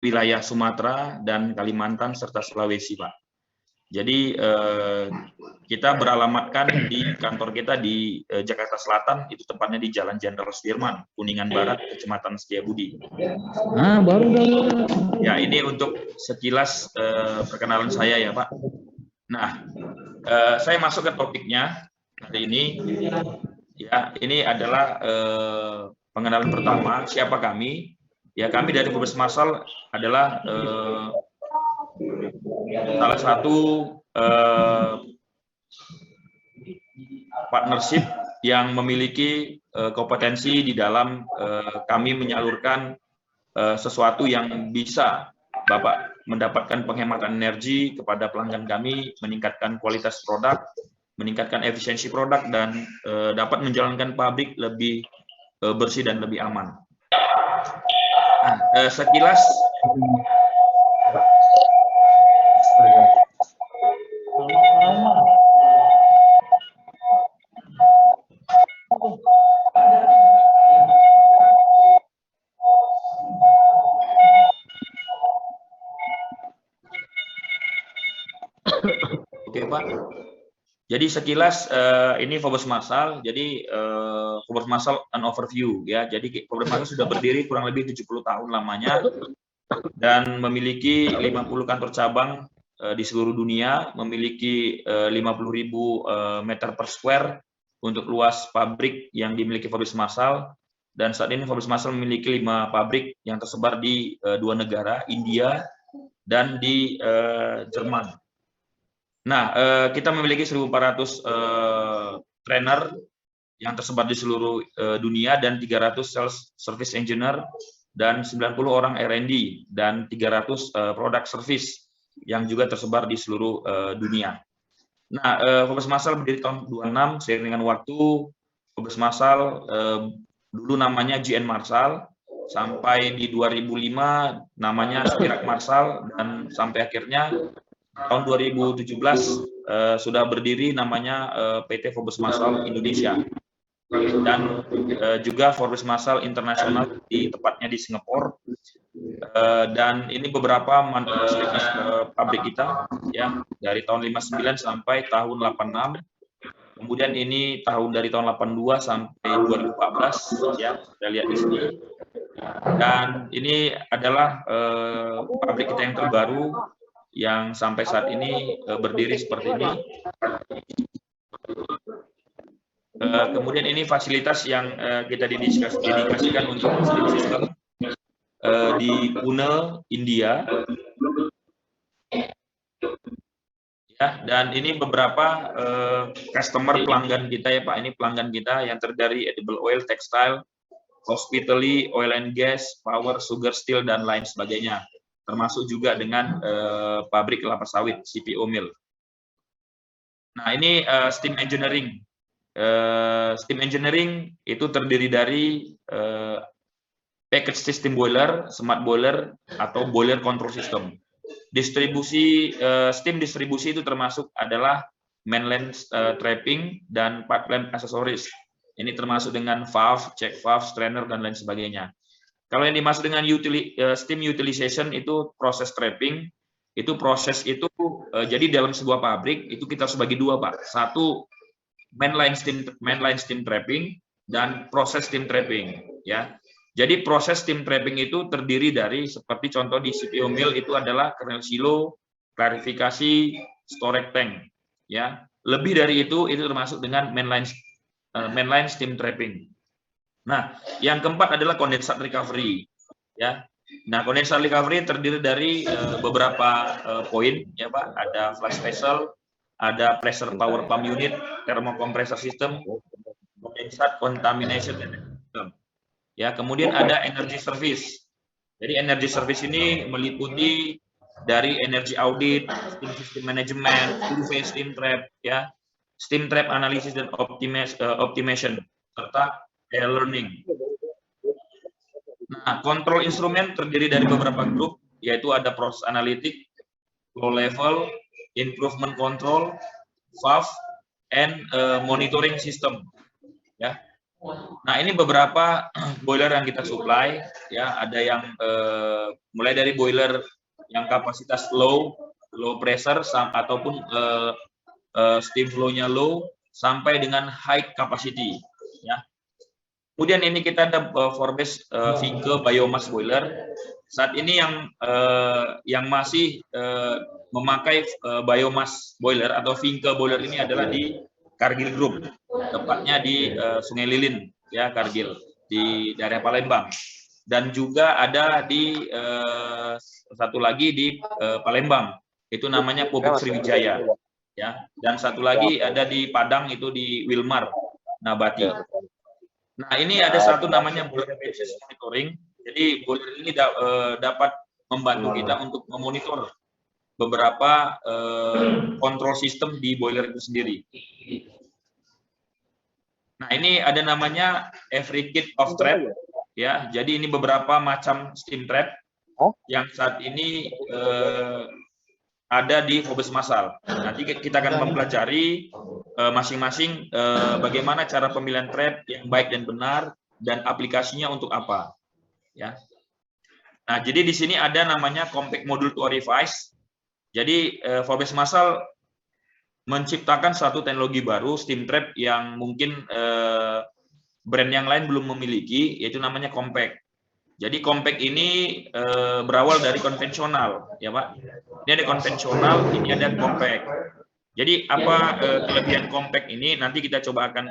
wilayah Sumatera dan Kalimantan serta Sulawesi, Pak. Jadi kita beralamatkan di kantor kita di Jakarta Selatan, itu tepatnya di Jalan Jenderal Sudirman, Kuningan Barat, Kecamatan Setiabudi. Baru. Ya, ini untuk sekilas perkenalan saya ya, Pak. Nah, saya masuk ke topiknya hari ini. Ya, ini adalah pengenalan pertama. Siapa kami? Ya, kami dari Forbes Marsal adalah salah satu partnership yang memiliki kompetensi di dalam kami menyalurkan sesuatu yang bisa Bapak mendapatkan penghematan energi kepada pelanggan kami, meningkatkan kualitas produk, meningkatkan efisiensi produk, dan dapat menjalankan pabrik lebih bersih dan lebih aman. Nah, sekilas Oke, Pak. Jadi sekilas ini Forbes Marsal. Jadi Forbes Marsal an overview ya. Jadi Forbes Marsal sudah berdiri kurang lebih 70 tahun lamanya dan memiliki 50 kantor cabang di seluruh dunia, memiliki 50.000 meter per square untuk luas pabrik yang dimiliki Forbes Marsal. Dan saat ini Forbes Marsal memiliki 5 pabrik yang tersebar di 2 negara, India dan di Jerman. Nah, kita memiliki 1.400 trainer yang tersebar di seluruh dunia dan 300 sales service engineer dan 90 orang R&D dan 300 product service yang juga tersebar di seluruh dunia. Nah, Forbes Marsal berdiri tahun 26, seiring dengan waktu Forbes Marsal dulu namanya GN Marsal, sampai di 2005 namanya Spirak Marsal, dan sampai akhirnya tahun 2017 sudah berdiri namanya PT Forbes Marsal Indonesia, dan juga Forbes Marsal Internasional di tepatnya di Singapura. Dan ini beberapa fasilitas pabrik kita ya, dari tahun 59 sampai tahun 86. Kemudian ini dari tahun 82 sampai 2014 ya, kita lihat di sini. Dan ini adalah pabrik kita yang terbaru yang sampai saat ini berdiri seperti ini. Kemudian ini fasilitas yang kita dedikasikan untuk sistem di Pune, India. Ya, dan ini beberapa customer pelanggan kita ya Pak. Ini pelanggan kita yang terdiri edible oil, textile, hospitality, oil and gas, power, sugar, steel, dan lain sebagainya. Termasuk juga dengan pabrik kelapa sawit, CPO Mill. Nah, ini steam engineering. Steam engineering itu terdiri dari package system boiler, smart boiler, atau boiler control system. Distribusi steam distribusi itu termasuk adalah mainline trapping dan pipeline accessories. Ini termasuk dengan valve, check valve, strainer, dan lain sebagainya. Kalau yang dimaksud dengan steam utilization itu proses trapping. Itu proses itu jadi dalam sebuah pabrik itu kita harus bagi dua, Pak. Satu mainline steam trapping dan proses steam trapping ya. Jadi proses steam trapping itu terdiri dari seperti contoh di CPO mill itu adalah kernel silo, klarifikasi, storage tank ya. Lebih dari itu termasuk dengan mainline steam trapping. Nah, yang keempat adalah condensate recovery ya. Nah, condensate recovery terdiri dari beberapa poin ya Pak. Ada flash vessel, ada pressure power pump unit, thermocompressor system, condensate contamination system. Ya, kemudian ada energy service. Jadi energy service ini meliputi dari energy audit, steam system management, two-phase steam trap, ya, steam trap analysis dan optimization, serta learning. Nah, kontrol instrumen terdiri dari beberapa grup, yaitu ada proses analitik, flow level, improvement control, valve, and monitoring system. Ya, Nah, ini beberapa boiler yang kita supply, ya. Ada yang mulai dari boiler yang kapasitas low pressure ataupun steam flow-nya low sampai dengan high capacity, ya. Kemudian ini kita ada Forbes Vinke biomass boiler. Saat ini yang masih memakai biomass boiler atau Vinke boiler ini adalah di Kargil Group, tepatnya di Sungai Lilin, ya, Kargil, di daerah Palembang. Dan juga ada di satu lagi di Palembang, itu namanya Pupuk Sriwijaya, ya. Dan satu lagi ada di Padang, itu di Wilmar Nabati. Nah, ini ada satu namanya boiler efficiency monitoring. Jadi boiler ini dapat membantu kita untuk memonitor beberapa kontrol sistem di boiler itu sendiri. Nah, ini ada namanya every kit of trap, ya. Jadi ini beberapa macam steam trap yang saat ini ada di Forbes Massal. Nanti kita akan mempelajari masing-masing bagaimana cara pemilihan trap yang baik dan benar dan aplikasinya untuk apa, ya. Nah, jadi di sini ada namanya compact module to orifice. Jadi Forbes Massal menciptakan satu teknologi baru steam trap yang mungkin brand yang lain belum memiliki, yaitu namanya compact. Jadi compact ini berawal dari konvensional, ya Pak. Ini ada konvensional, ini ada compact. Jadi apa kelebihan compact ini? Nanti kita coba akan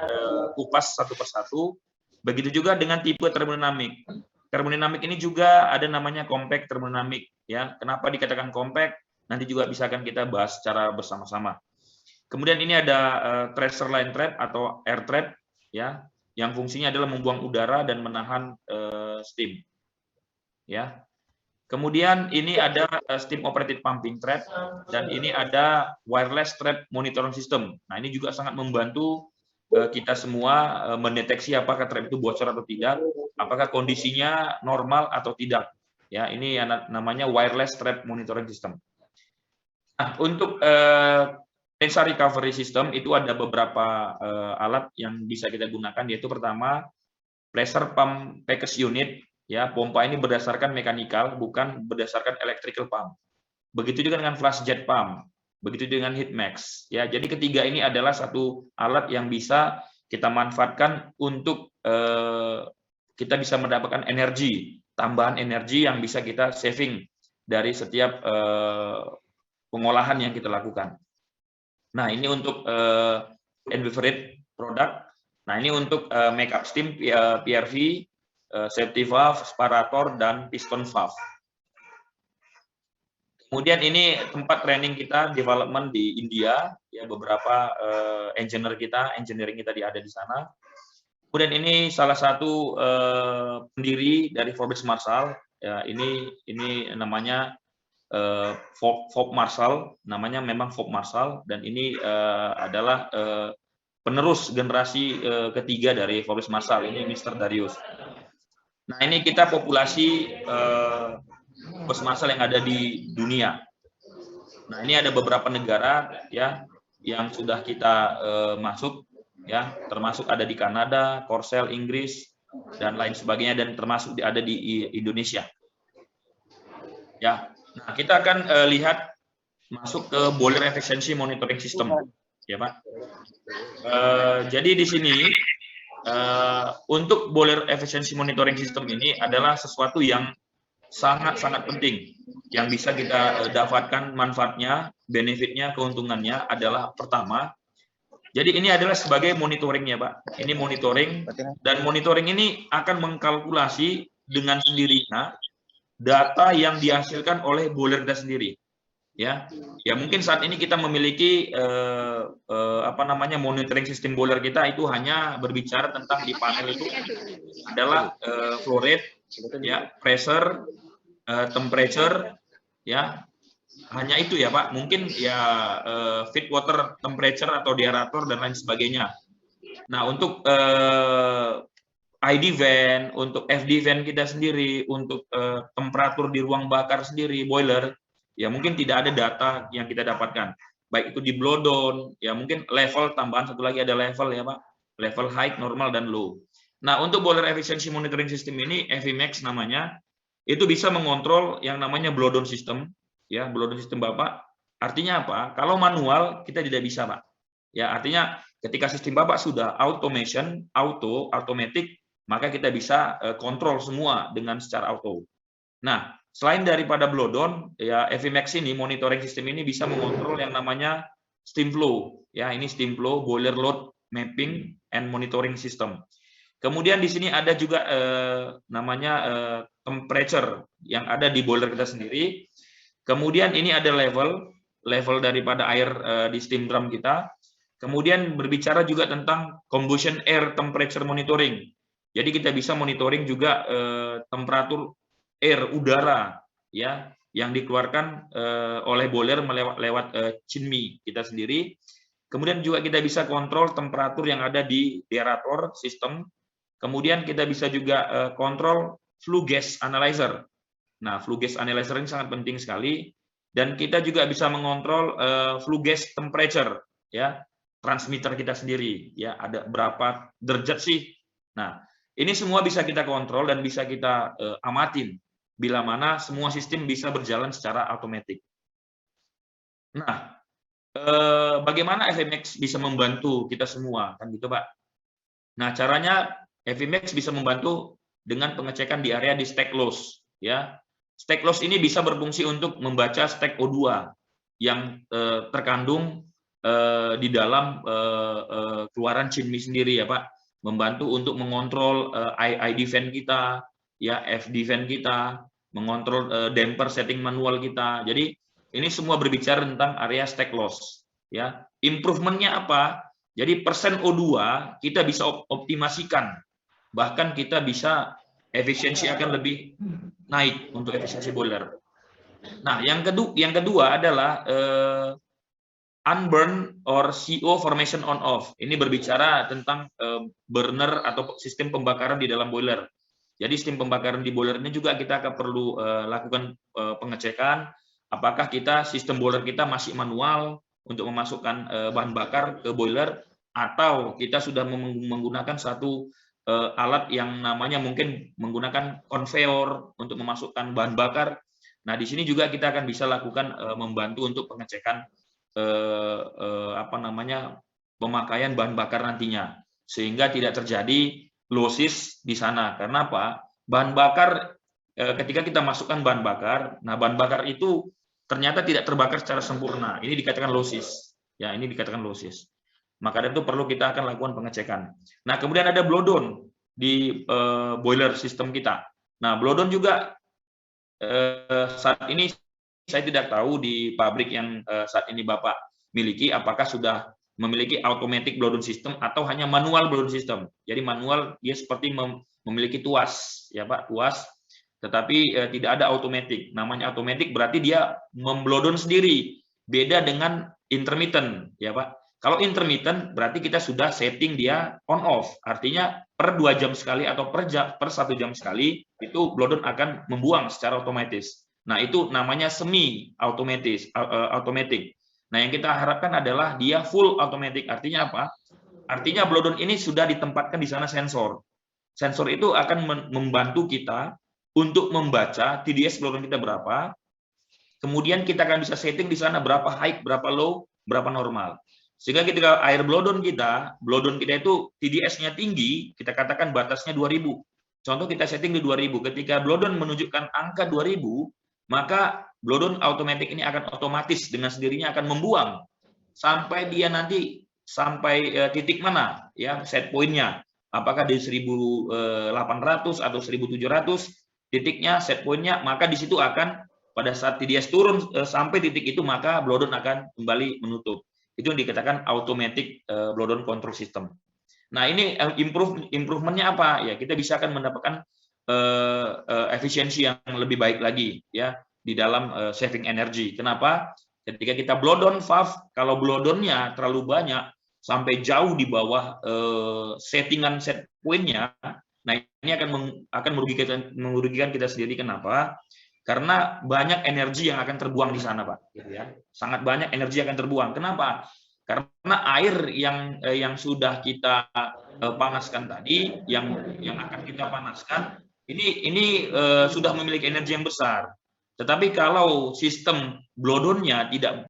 kupas satu persatu. Begitu juga dengan tipe termodinamik. Termodinamik ini juga ada namanya compact termodinamik, ya. Kenapa dikatakan compact? Nanti juga bisa akan kita bahas secara bersama-sama. Kemudian ini ada tracer line trap atau air trap, ya, yang fungsinya adalah membuang udara dan menahan steam, ya. Kemudian ini ada steam operated pumping trap, dan ini ada wireless trap monitoring system. Nah, ini juga sangat membantu kita semua mendeteksi apakah trap itu bocor atau tidak, apakah kondisinya normal atau tidak. Ya, ini namanya wireless trap monitoring system. Nah, untuk Tensa recovery system itu ada beberapa alat yang bisa kita gunakan, yaitu pertama pressure pump package unit, ya. Pompa ini berdasarkan mekanikal, bukan berdasarkan electrical pump. Begitu juga dengan flash jet pump, begitu dengan heat max, ya. Jadi ketiga ini adalah satu alat yang bisa kita manfaatkan untuk kita bisa mendapatkan energi, tambahan energi yang bisa kita saving dari setiap pengolahan yang kita lakukan. Nah, ini untuk favorite product. Nah, ini untuk make up steam, PRV, safety valve, separator, dan piston valve. Kemudian ini tempat training kita, development di India, ya, beberapa engineering kita ada di sana. Kemudian ini salah satu pendiri dari Forbes Massal, ya, ini namanya Forbes Massal, namanya memang Forbes Massal, dan ini adalah penerus generasi ketiga dari Forbes Massal, ini Mr. Darius. Nah, ini kita populasi Forbes Massal yang ada di dunia. Nah, ini ada beberapa negara, ya, yang sudah kita masuk, ya, termasuk ada di Kanada, Korsel, Inggris, dan lain sebagainya, dan termasuk ada di Indonesia. Ya. Nah, kita akan lihat masuk ke boiler efficiency monitoring system, ya Pak. Jadi di sini untuk boiler efficiency monitoring system ini adalah sesuatu yang sangat-sangat penting, yang bisa kita dapatkan manfaatnya, benefitnya, keuntungannya adalah pertama. Jadi ini adalah sebagai monitoringnya, Pak. Ini monitoring, dan monitoring ini akan mengkalkulasi dengan sendirinya data yang dihasilkan oleh boiler kita sendiri, ya. Ya, mungkin saat ini kita memiliki monitoring sistem boiler kita itu hanya berbicara tentang di panel itu adalah flow rate, ya, pressure, temperature, ya. Hanya itu, ya Pak. Mungkin ya feed water temperature atau diaerator dan lain sebagainya. Nah, untuk ID vent, untuk FD vent kita sendiri, untuk temperatur di ruang bakar sendiri, boiler, ya mungkin tidak ada data yang kita dapatkan. Baik itu di blow down, ya mungkin level tambahan satu lagi ada level, ya Pak. Level high, normal, dan low. Nah, untuk boiler efficiency monitoring system ini, EFIMAX namanya, itu bisa mengontrol yang namanya blow down system, ya, blow down system Bapak. Artinya apa? Kalau manual kita tidak bisa, Pak. Ya, artinya ketika sistem Bapak sudah automation, automatic, maka kita bisa kontrol semua dengan secara auto. Nah, selain daripada blow down, ya EFIMAX ini monitoring system ini bisa mengontrol yang namanya steam flow, ya, ini steam flow, boiler load mapping and monitoring system. Kemudian di sini ada juga namanya temperature yang ada di boiler kita sendiri. Kemudian ini ada level daripada air di steam drum kita. Kemudian berbicara juga tentang combustion air temperature monitoring. Jadi kita bisa monitoring juga temperatur air udara ya yang dikeluarkan oleh boiler lewat chinmi kita sendiri. Kemudian juga kita bisa kontrol temperatur yang ada di aerator sistem. Kemudian kita bisa juga kontrol flue gas analyzer. Nah, flue gas analyzer ini sangat penting sekali. Dan kita juga bisa mengontrol flue gas temperature, ya, transmitter kita sendiri, ya, ada berapa derajat sih. Nah, ini semua bisa kita kontrol dan bisa kita amatin bila mana semua sistem bisa berjalan secara otomatis. Nah, bagaimana EFIMAX bisa membantu kita semua, kan gitu, Pak? Nah, caranya EFIMAX bisa membantu dengan pengecekan di area di stack loss, ya. Stack loss ini bisa berfungsi untuk membaca stack O2 yang terkandung di dalam keluaran chinmi sendiri, ya Pak. Membantu untuk mengontrol ID fan kita, ya, FD fan kita, mengontrol damper setting manual kita. Jadi ini semua berbicara tentang area stack loss, ya. Improvementnya apa? Jadi persen O2 kita bisa optimasikan, bahkan kita bisa efisiensi akan lebih naik untuk efisiensi boiler. Nah, yang kedua adalah unburn or CO formation on off. Ini berbicara tentang burner atau sistem pembakaran di dalam boiler. Jadi sistem pembakaran di boiler ini juga kita akan perlu lakukan pengecekan apakah sistem boiler kita masih manual untuk memasukkan bahan bakar ke boiler, atau kita sudah menggunakan satu alat yang namanya mungkin menggunakan konveyor untuk memasukkan bahan bakar. Nah, di sini juga kita akan bisa lakukan membantu untuk pengecekan pemakaian bahan bakar nantinya, sehingga tidak terjadi losses di sana. Karena apa? Bahan bakar ketika kita masukkan bahan bakar, nah bahan bakar itu ternyata tidak terbakar secara sempurna. Ini dikatakan losses. Ya, ini dikatakan losses. Maka dari itu perlu kita akan lakukan pengecekan. Nah, kemudian ada blow down di boiler sistem kita. Nah, blow down juga saat ini saya tidak tahu di pabrik yang saat ini Bapak miliki apakah sudah memiliki automatic blow down system atau hanya manual blow down system. Jadi manual dia seperti memiliki tuas, ya Pak, tuas, tetapi tidak ada automatic. Namanya automatic berarti dia memblow down sendiri. Beda dengan intermittent, ya Pak. Kalau intermittent berarti kita sudah setting dia on off. Artinya per 2 jam sekali atau per 1 jam sekali itu blow down akan membuang secara otomatis. Nah, itu namanya semi automatic. Nah, yang kita harapkan adalah dia full automatic. Artinya apa? Artinya blow down ini sudah ditempatkan di sana sensor. Sensor itu akan membantu kita untuk membaca TDS blow down kita berapa. Kemudian kita akan bisa setting di sana berapa high, berapa low, berapa normal. Sehingga ketika air blow down kita itu TDS-nya tinggi, kita katakan batasnya 2000. Contoh kita setting di 2000. Ketika blow down menunjukkan angka 2000, maka blow down automatic ini akan otomatis dengan sendirinya akan membuang sampai dia nanti sampai titik mana, ya, set point-nya. Apakah di 1800 atau 1700 titiknya, set point-nya, maka di situ akan pada saat TDS turun sampai titik itu, maka blow down akan kembali menutup. Itu yang dikatakan automatic blow down control system. Nah, ini improvement-nya apa? Ya, kita bisa akan mendapatkan efisiensi yang lebih baik lagi, ya, di dalam saving energy. Kenapa? Ketika kita blow down valve, kalau blow down-nya terlalu banyak sampai jauh di bawah settingan set point-nya, nah ini akan merugikan kita sendiri. Kenapa? Karena banyak energi yang akan terbuang di sana, Pak. Gitu ya. Sangat banyak energi yang akan terbuang. Kenapa? Karena air yang sudah kita panaskan tadi, yang akan kita panaskan, ini sudah memiliki energi yang besar. Tetapi kalau sistem blowdown-nya tidak